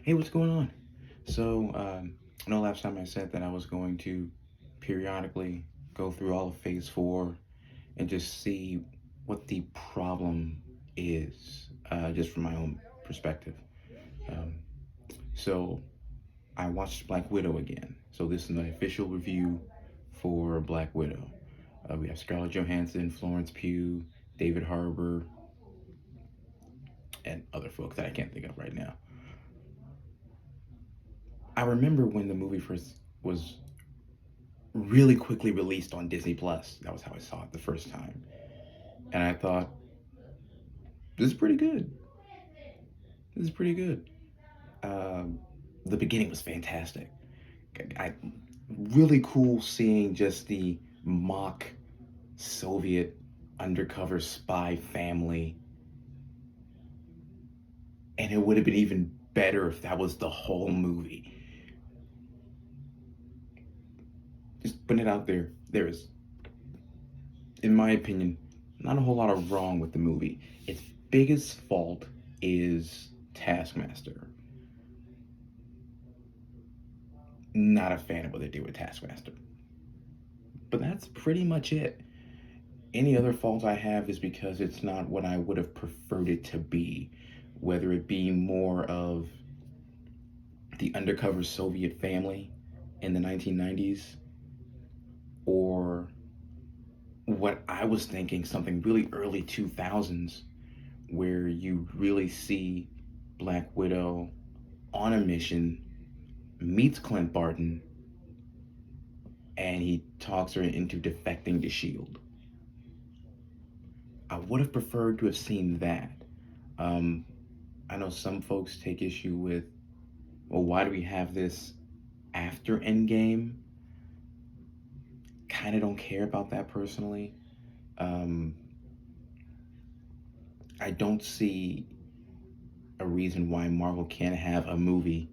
Hey, what's going on? So, I know last time I said that I was going to periodically go through all of Phase 4 and just see what the problem is, just from my own perspective. Um, so, I watched Black Widow again. So, this is my official review for Black Widow. We have Scarlett Johansson, Florence Pugh, David Harbour, and other folks that I can't think of right now. I remember when the movie first was really quickly released on Disney Plus. That was how I saw it the first time, and I thought this is pretty good. This is pretty good. Um, the beginning was fantastic. I really cool seeing just the mock Soviet undercover spy family, and it would have been even better if that was the whole movie. Just putting it out there, there is, in my opinion, not a whole lot of wrong with the movie. Its biggest fault is Taskmaster. Not a fan of what they do with Taskmaster. But that's pretty much it. Any other fault I have is because it's not what I would have preferred it to be, whether it be more of the undercover Soviet family in the 1990s or what I was thinking, something really early 2000s, where you really see Black Widow on a mission, meets Clint Barton, and he talks her into defecting to S.H.I.E.L.D. I would have preferred to have seen that. Um, I know some folks take issue with, well, why do we have this after Endgame? Kind of don't care about that personally. Um, I don't see a reason why Marvel can't have a movie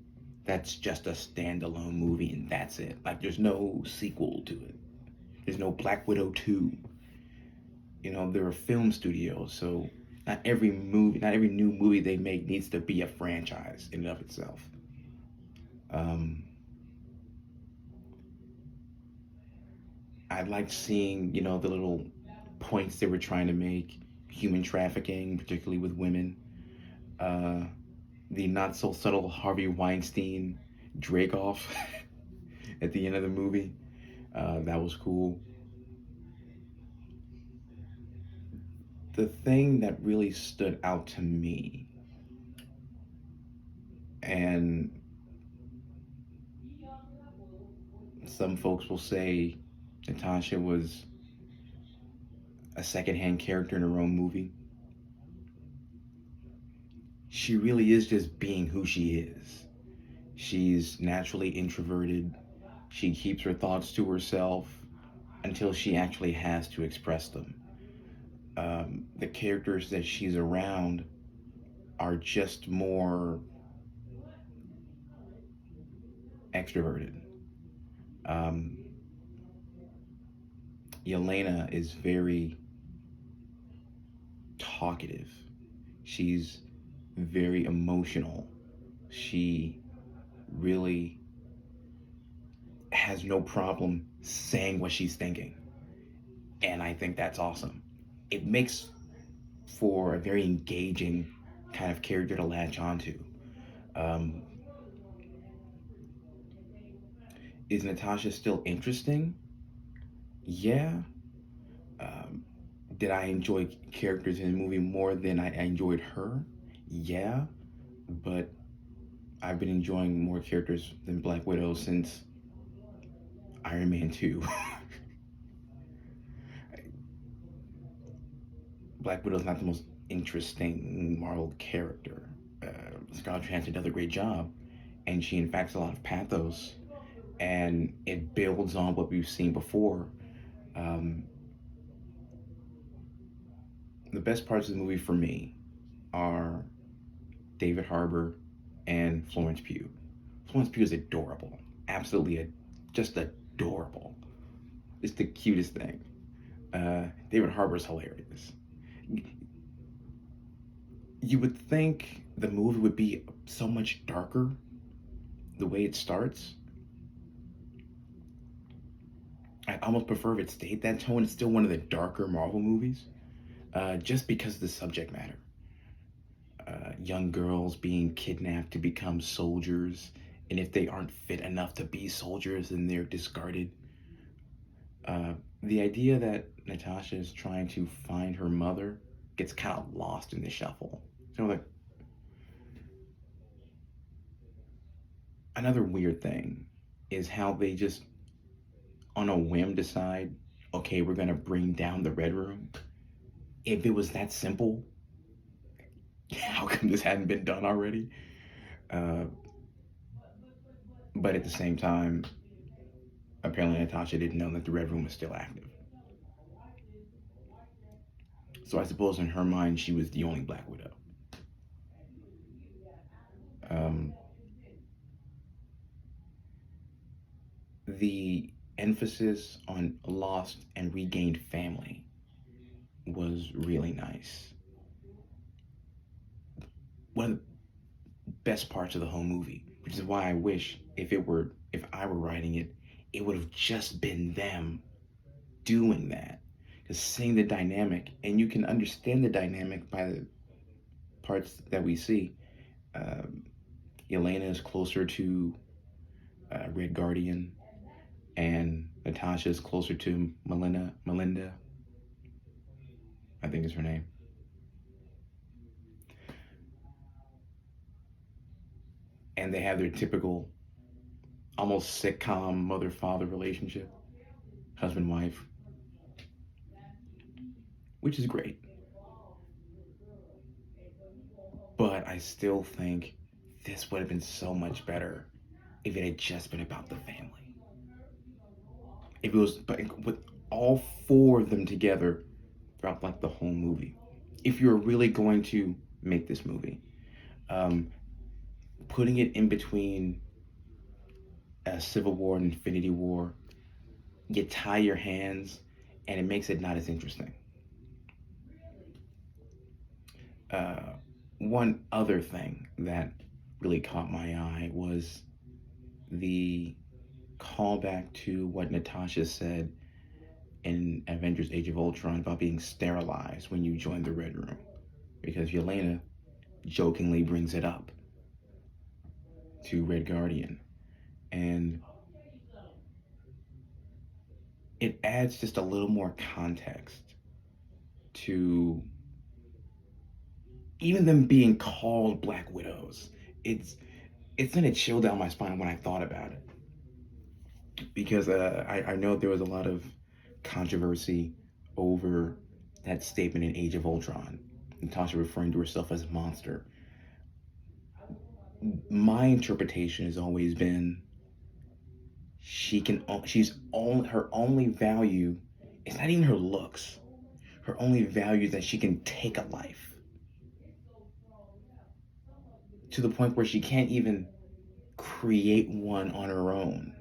that's just a standalone movie and that's it. Like, there's no sequel to it. There's no Black Widow 2. You know, they're a film studio, so not every new movie they make needs to be a franchise in and of itself. Um, I liked seeing, the little points they were trying to make, human trafficking, particularly with women, uh, the not so subtle Harvey Weinstein Drake off at the end of the movie. That was cool. The thing that really stood out to me, and some folks will say Natasha was a secondhand character in her own movie. She really is just being who she is. She's naturally introverted. She keeps her thoughts to herself until she actually has to express them. The characters that she's around are just more extroverted. Um, Yelena is very talkative. She's very emotional. She really has no problem saying what she's thinking. And I think that's awesome. It makes for a very engaging kind of character to latch onto. Um, is Natasha still interesting? Yeah. Um, did I enjoy characters in the movie more than I enjoyed her? Yeah. But I've been enjoying more characters than Black Widow since Iron Man 2. Black Widow's not the most interesting Marvel character. Scarlett Johansson does a great job, and she infects a lot of pathos, and it builds on what we've seen before. Um, the best parts of the movie for me are David Harbour and Florence Pugh. Florence Pugh is adorable, absolutely, just adorable. It's the cutest thing. David Harbour is hilarious. You would think the movie would be so much darker the way it starts. I almost prefer if it stayed that tone. It's still one of the darker Marvel movies, just because of the subject matter. Young girls being kidnapped to become soldiers, and if they aren't fit enough to be soldiers, then they're discarded. Uh, the idea that Natasha is trying to find her mother gets kind of lost in the shuffle. So, like, another weird thing is how they just, on a whim, decide, okay, we're gonna bring down the Red Room. If it was that simple, how come this hadn't been done already? Uh, but at the same time, apparently Natasha didn't know that the Red Room was still active. So I suppose in her mind, she was the only Black Widow. Um, the emphasis on lost and regained family was really nice. One of the best parts of the whole movie, which is why I wish if I were writing it, it would have just been them doing that. Because seeing the dynamic, and you can understand the dynamic by the parts that we see. Um, Elena is closer to Red Guardian, and Natasha is closer to Melinda. Melinda, I think is her name. And they have their typical, almost sitcom mother-father relationship, husband-wife, which is great. But I still think this would have been so much better if it had just been about the family. If it was with all four of them together throughout like the whole movie. If you're really going to make this movie, um, putting it in between Civil War and Infinity War, you tie your hands, and it makes it not as interesting. Uh, One other thing that really caught my eye was the callback to what Natasha said in Avengers Age of Ultron about being sterilized when you join the Red Room. Because Yelena jokingly brings it up to Red Guardian. And it adds just a little more context to even them being called Black Widows. It's sent a chill down my spine when I thought about it. Because I know there was a lot of controversy over that statement in Age of Ultron. Natasha referring to herself as a monster. My interpretation has always been her only value is not even her looks. Her only value is that she can take a life to the point where she can't even create one on her own.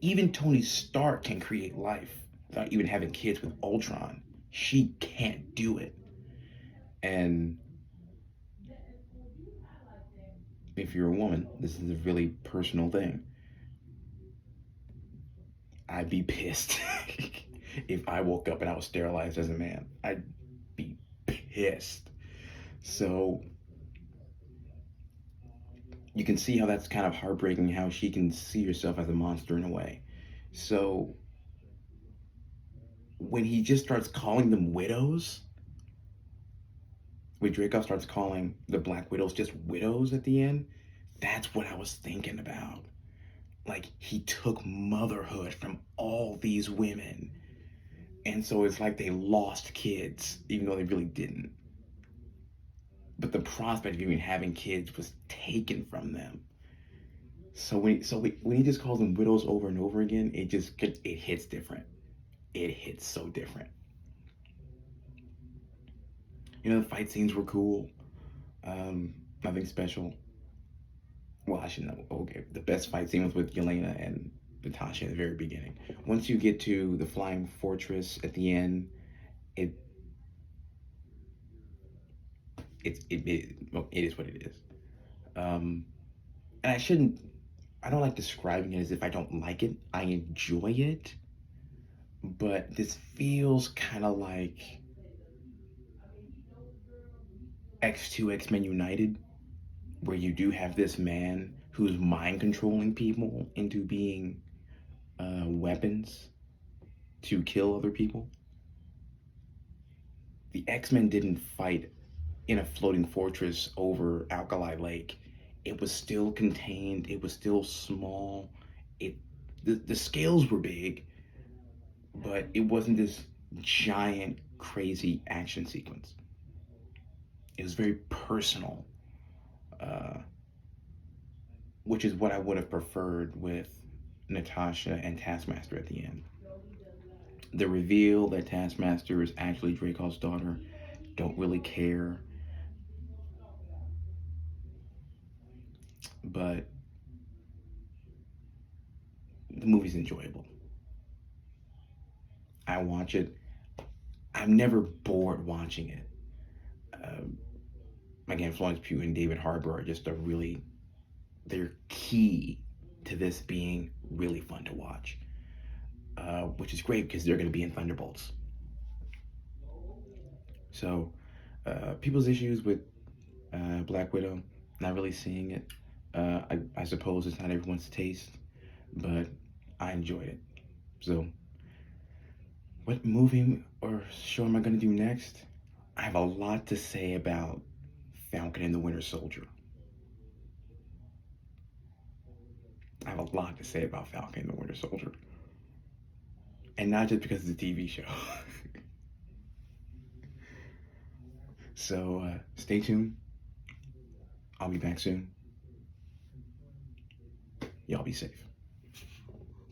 Even Tony Stark can create life without even having kids with Ultron. She can't do it. And if you're a woman, this is a really personal thing. I'd be pissed if I woke up and I was sterilized as a man. I'd be pissed. So you can see how that's kind of heartbreaking, how she can see herself as a monster in a way. So when he just starts calling them widows, when Dreykov starts calling the Black Widows just widows at the end, that's what I was thinking about. Like, he took motherhood from all these women. And so it's like they lost kids, even though they really didn't. But the prospect of even having kids was taken from them. So when he just calls them widows over and over again, it hits different. It hits so different. You know, the fight scenes were cool. Nothing special. Well, I should know. Okay, the best fight scene was with Yelena and Natasha at the very beginning. Once you get to the Flying Fortress at the end, it Well, it is what it is. Um, and I don't like describing it as if I don't like it. I enjoy it, but this feels kind of like X2 X-Men United, where you do have this man who's mind controlling people into being weapons to kill other people. The X-Men didn't fight in a floating fortress over Alkali Lake. It was still contained, it was still small. It the scales were big, but it wasn't this giant crazy action sequence. It was very personal, uh, which is what I would have preferred with Natasha and Taskmaster at the end. The reveal that Taskmaster is actually Dracov's daughter, don't really care, but the movie's enjoyable. I watch it. I'm never bored watching it. Um, Again, Florence Pugh and David Harbour are just they're key to this being really fun to watch, which is great because they're going to be in Thunderbolts. So, people's issues with Black Widow, not really seeing it. I suppose it's not everyone's taste, but I enjoyed it. So, what movie or show am I going to do next? I have a lot to say about Falcon and the Winter Soldier. I have a lot to say about Falcon and the Winter Soldier. And not just because it's a TV show. So stay tuned. I'll be back soon. Y'all be safe.